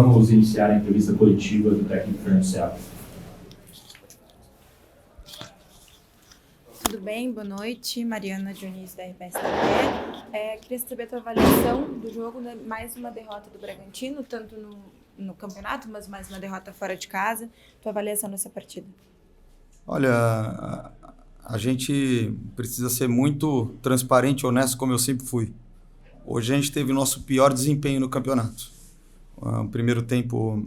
Vamos iniciar a entrevista coletiva do técnico Fernando Seabra. Tudo bem? Boa noite. Mariana Dionísio, da RBS TV. Queria saber a tua avaliação do jogo, né? Mais uma derrota do Bragantino, tanto no campeonato, mas mais uma derrota fora de casa. Tua avaliação dessa partida? Olha, a gente precisa ser muito transparente e honesto, como eu sempre fui. Hoje a gente teve o nosso pior desempenho no campeonato. Um primeiro tempo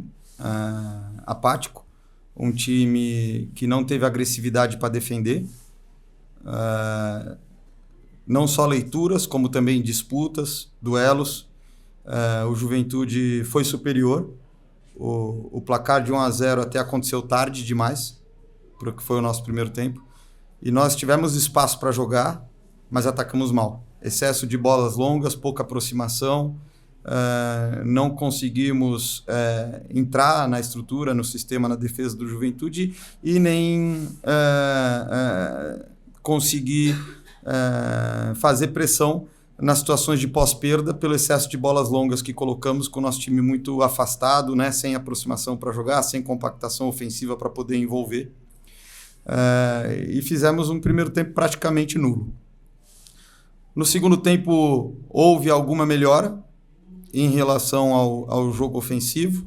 apático, um time que não teve agressividade para defender, não só leituras, como também disputas, duelos. O Juventude foi superior. O placar de 1-0 até aconteceu tarde demais, porque foi o nosso primeiro tempo. E nós tivemos espaço para jogar, mas atacamos mal. Excesso de bolas longas, pouca aproximação, não conseguimos entrar na estrutura, no sistema, na defesa do Juventude e nem conseguir fazer pressão nas situações de pós-perda pelo excesso de bolas longas que colocamos, com o nosso time muito afastado, né, sem aproximação para jogar, sem compactação ofensiva para poder envolver. E fizemos um primeiro tempo praticamente nulo. No segundo tempo houve alguma melhora em relação ao jogo ofensivo.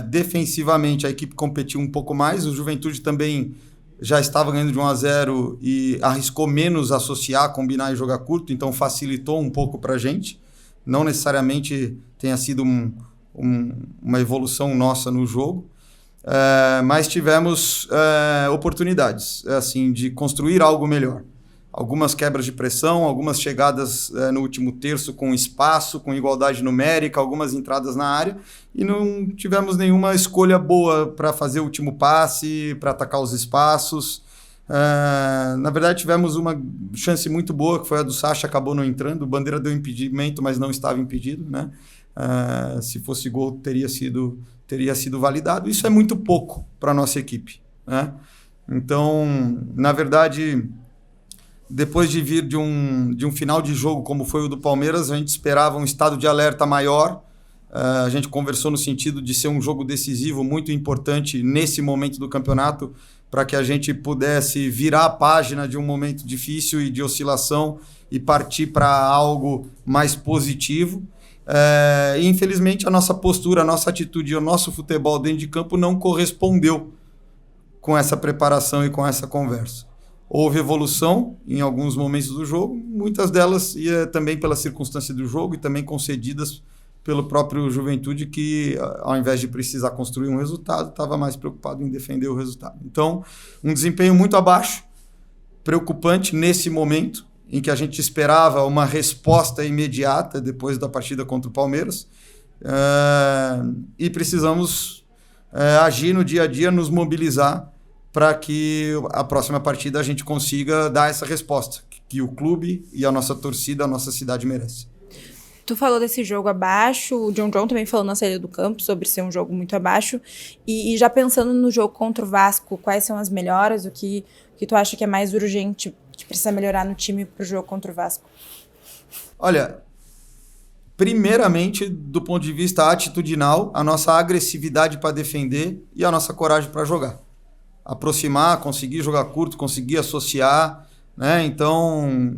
Defensivamente a equipe competiu um pouco mais, o Juventude também já estava ganhando de 1-0 e arriscou menos associar, combinar e jogar curto, então facilitou um pouco para a gente. Não necessariamente tenha sido uma evolução nossa no jogo, mas tivemos oportunidades assim, de construir algo melhor. Algumas quebras de pressão, algumas chegadas no último terço com espaço, com igualdade numérica, algumas entradas na área, e não tivemos nenhuma escolha boa para fazer o último passe, para atacar os espaços. Na verdade, tivemos uma chance muito boa, que foi a do Sacha, acabou não entrando. O Bandeira deu impedimento, mas não estava impedido, né? Se fosse gol, teria sido validado. Isso é muito pouco para a nossa equipe, né? Então, na verdade, depois de vir de um final de jogo como foi o do Palmeiras, a gente esperava um estado de alerta maior. A gente conversou no sentido de ser um jogo decisivo, muito importante nesse momento do campeonato, para que a gente pudesse virar a página de um momento difícil e de oscilação e partir para algo mais positivo. E infelizmente a nossa postura, a nossa atitude e o nosso futebol dentro de campo não correspondeu com essa preparação e com essa conversa. Houve evolução em alguns momentos do jogo, muitas delas também pela circunstância do jogo e também concedidas pelo próprio Juventude, que ao invés de precisar construir um resultado, estava mais preocupado em defender o resultado. Então, um desempenho muito abaixo, preocupante nesse momento em que a gente esperava uma resposta imediata depois da partida contra o Palmeiras, e precisamos agir no dia a dia, nos mobilizar para que a próxima partida a gente consiga dar essa resposta que o clube e a nossa torcida, a nossa cidade merece. Tu falou desse jogo abaixo, o John também falou na saída do campo sobre ser um jogo muito abaixo, e já pensando no jogo contra o Vasco, quais são as melhoras, o que tu acha que é mais urgente, que precisa melhorar no time para o jogo contra o Vasco? Olha, primeiramente, do ponto de vista atitudinal, a nossa agressividade para defender e a nossa coragem para jogar. Aproximar, conseguir jogar curto, conseguir associar, né? Então,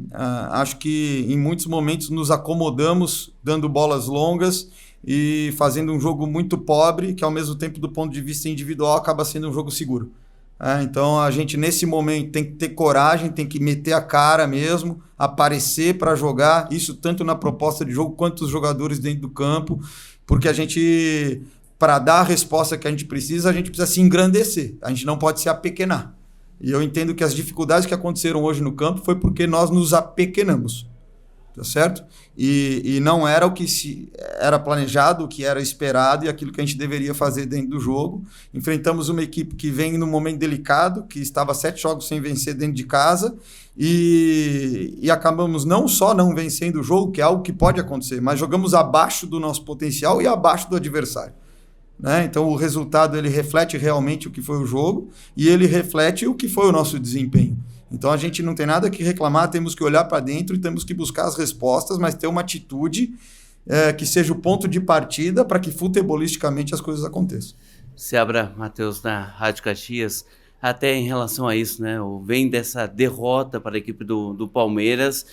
acho que em muitos momentos nos acomodamos dando bolas longas e fazendo um jogo muito pobre, que ao mesmo tempo, do ponto de vista individual, acaba sendo um jogo seguro. Então, a gente nesse momento tem que ter coragem, tem que meter a cara mesmo, aparecer para jogar, isso tanto na proposta de jogo quanto os jogadores dentro do campo, porque a gente, para dar a resposta que a gente precisa se engrandecer, a gente não pode se apequenar. E eu entendo que as dificuldades que aconteceram hoje no campo foi porque nós nos apequenamos, tá certo? E não era o que era planejado, o que era esperado e aquilo que a gente deveria fazer dentro do jogo. Enfrentamos uma equipe que vem num momento delicado, que estava 7 jogos sem vencer dentro de casa e acabamos não só não vencendo o jogo, que é algo que pode acontecer, mas jogamos abaixo do nosso potencial e abaixo do adversário. Né? Então o resultado ele reflete realmente o que foi o jogo e ele reflete o que foi o nosso desempenho. Então a gente não tem nada que reclamar, temos que olhar para dentro e temos que buscar as respostas, mas ter uma atitude que seja o ponto de partida para que futebolisticamente as coisas aconteçam. Seabra, Matheus, na Rádio Caxias, até em relação a isso, né? Vem dessa derrota para a equipe do Palmeiras,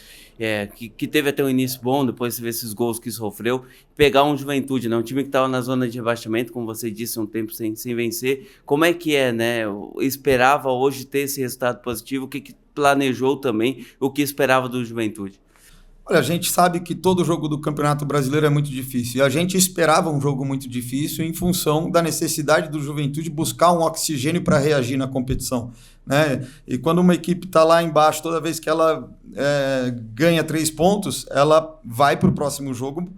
que teve até um início bom, depois você vê esses gols que sofreu, pegar um Juventude, né? Um time que estava na zona de rebaixamento, como você disse, um tempo sem vencer. Como é que né? Eu esperava hoje ter esse resultado positivo, o que planejou também, o que esperava do Juventude? Olha, a gente sabe que todo jogo do Campeonato Brasileiro é muito difícil. E a gente esperava um jogo muito difícil em função da necessidade do Juventude buscar um oxigênio para reagir na competição, né? E quando uma equipe está lá embaixo, toda vez que ela ganha 3 pontos, ela vai para o próximo jogo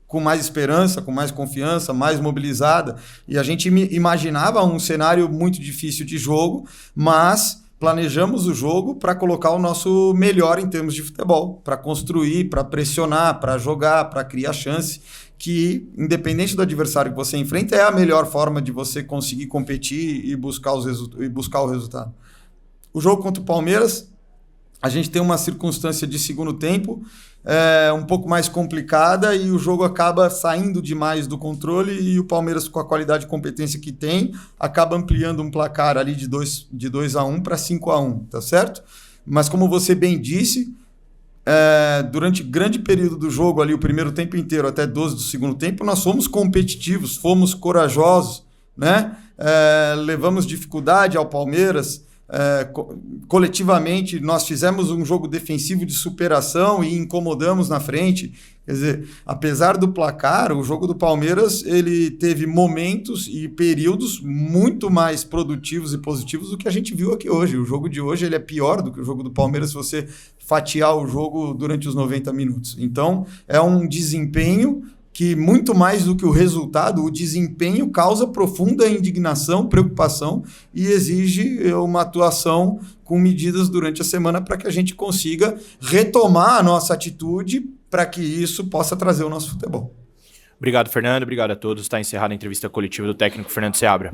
com mais esperança, com mais confiança, mais mobilizada. E a gente imaginava um cenário muito difícil de jogo, mas planejamos o jogo para colocar o nosso melhor em termos de futebol, para construir, para pressionar, para jogar, para criar chance, que independente do adversário que você enfrenta, é a melhor forma de você conseguir competir e buscar o resultado. O jogo contra o Palmeiras, a gente tem uma circunstância de segundo tempo um pouco mais complicada e o jogo acaba saindo demais do controle e o Palmeiras, com a qualidade e competência que tem, acaba ampliando um placar ali de 2-1 para 5-1, tá certo? Mas como você bem disse, durante grande período do jogo, ali o primeiro tempo inteiro até 12 do segundo tempo, nós fomos competitivos, fomos corajosos, né? Levamos dificuldade ao Palmeiras. Coletivamente nós fizemos um jogo defensivo de superação e incomodamos na frente. Quer dizer, apesar do placar, o jogo do Palmeiras ele teve momentos e períodos muito mais produtivos e positivos do que a gente viu aqui hoje. O jogo de hoje ele é pior do que o jogo do Palmeiras se você fatiar o jogo durante os 90 minutos. Então é um desempenho que muito mais do que o resultado, o desempenho causa profunda indignação, preocupação e exige uma atuação com medidas durante a semana para que a gente consiga retomar a nossa atitude para que isso possa trazer o nosso futebol. Obrigado, Fernando. Obrigado a todos. Está encerrada a entrevista coletiva do técnico Fernando Seabra.